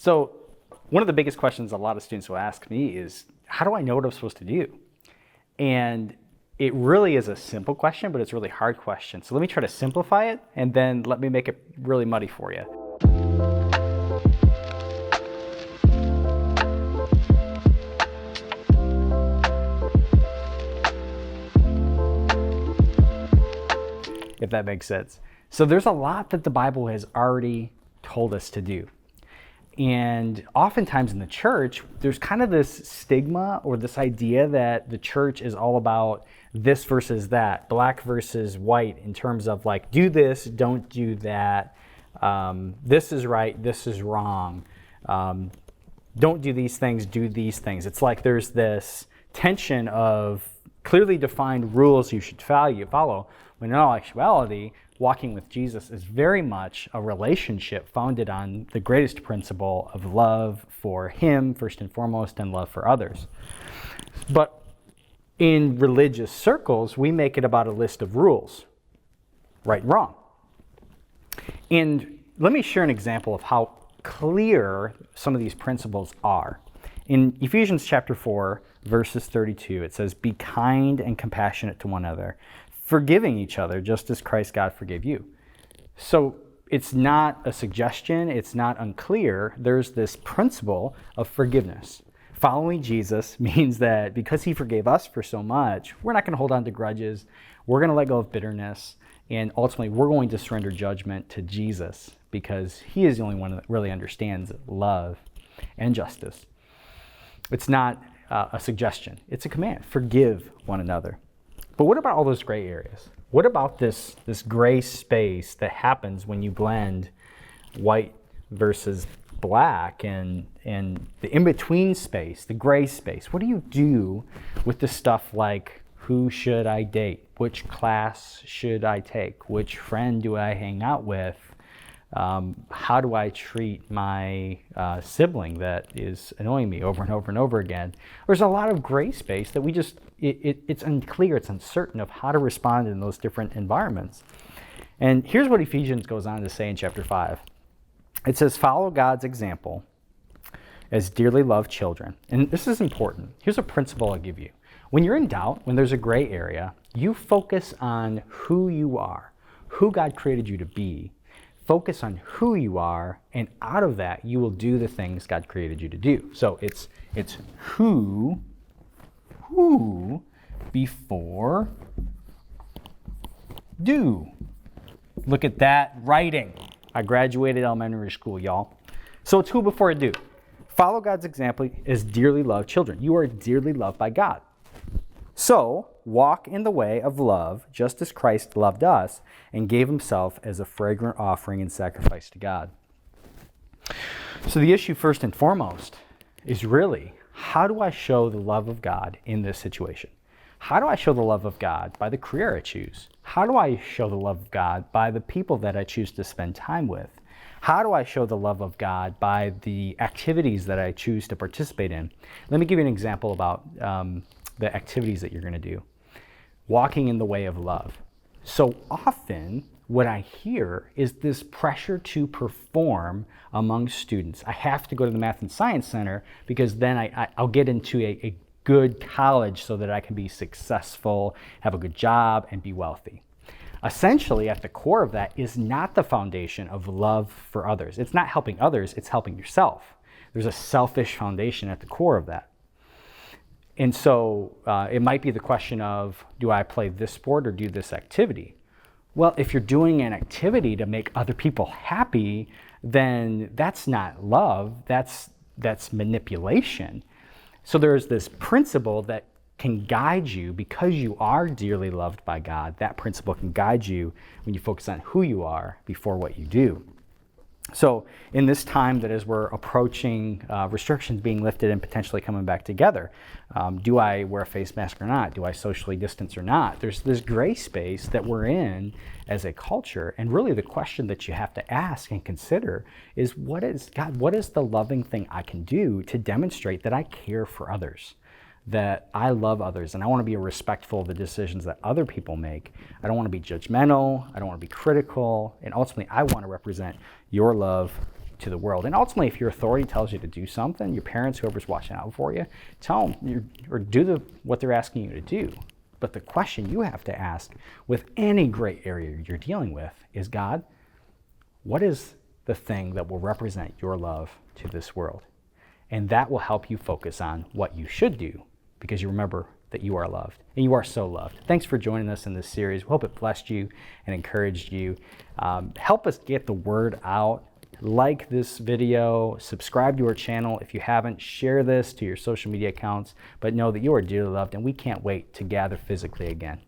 So one of the biggest questions a lot of students will ask me is, how do I know what I'm supposed to do? And it really is a simple question, but it's a really hard question. So let me try to simplify it, and then let me make it really muddy for you. If that makes sense. So there's a lot that the Bible has already told us to do. And oftentimes in the church, there's kind of this stigma or this idea that the church is all about this versus that, black versus white, in terms of like, do this, don't do that, this is right, this is wrong, don't do these things, do these things. It's like there's this tension of clearly defined rules you should follow, when in all actuality, walking with Jesus is very much a relationship founded on the greatest principle of love for Him, first and foremost, and love for others. But in religious circles, we make it about a list of rules, right and wrong. And let me share an example of how clear some of these principles are. In Ephesians chapter 4, verses 32, it says, "Be kind and compassionate to one another, forgiving each other just as Christ God forgave you." So it's not a suggestion, it's not unclear. There's this principle of forgiveness. Following Jesus means that because He forgave us for so much, we're not going to hold on to grudges, we're going to let go of bitterness, and ultimately we're going to surrender judgment to Jesus because He is the only one that really understands love and justice. It's not a suggestion, it's a command. Forgive one another. But what about all those gray areas? What about this gray space that happens when you blend white versus black and the in-between space, the gray space? What do you do with the stuff like, who should I date? Which class should I take? Which friend do I hang out with? How do I treat my sibling that is annoying me over and over and over again? There's a lot of gray space that we just, it's unclear, it's uncertain of how to respond in those different environments. And here's what Ephesians goes on to say in chapter 5. It says, "Follow God's example as dearly loved children." And this is important. Here's a principle I'll give you. When you're in doubt, when there's a gray area, you focus on who you are, who God created you to be. Focus on who you are, and out of that, you will do the things God created you to do. So it's who before do. Look at that writing. I graduated elementary school, y'all. So it's who before do. Follow God's example as dearly loved children. You are dearly loved by God. So, walk in the way of love, just as Christ loved us and gave Himself as a fragrant offering and sacrifice to God. So the issue first and foremost is really, how do I show the love of God in this situation? How do I show the love of God by the career I choose? How do I show the love of God by the people that I choose to spend time with? How do I show the love of God by the activities that I choose to participate in? Let me give you an example about the activities that you're going to do. Walking in the way of love. So often, what I hear is this pressure to perform among students. I have to go to the Math and Science Center because then I'll get into a good college so that I can be successful, have a good job, and be wealthy. Essentially, at the core of that is not the foundation of love for others. It's not helping others, it's helping yourself. There's a selfish foundation at the core of that. And so it might be the question of, do I play this sport or do this activity? Well, if you're doing an activity to make other people happy, then that's not love, that's manipulation. So there's this principle that can guide you because you are dearly loved by God. That principle can guide you when you focus on who you are before what you do. So in this time that as we're approaching restrictions being lifted and potentially coming back together, do I wear a face mask or not? Do I socially distance or not? There's this gray space that we're in as a culture, and really the question that you have to ask and consider is, what is the loving thing I can do to demonstrate that I care for others? that I love others and I want to be respectful of the decisions that other people make. I don't want to be judgmental. I don't want to be critical. And ultimately, I want to represent your love to the world. And ultimately, if your authority tells you to do something, your parents, whoever's watching out for you, tell them or do what they're asking you to do. But the question you have to ask with any great area you're dealing with is, God, what is the thing that will represent your love to this world? And that will help you focus on what you should do, because you remember that you are loved, and you are so loved. Thanks for joining us in this series. We hope it blessed you and encouraged you. Help us get the word out. Like this video, subscribe to our channel if you haven't, share this to your social media accounts, but know that you are dearly loved, and we can't wait to gather physically again.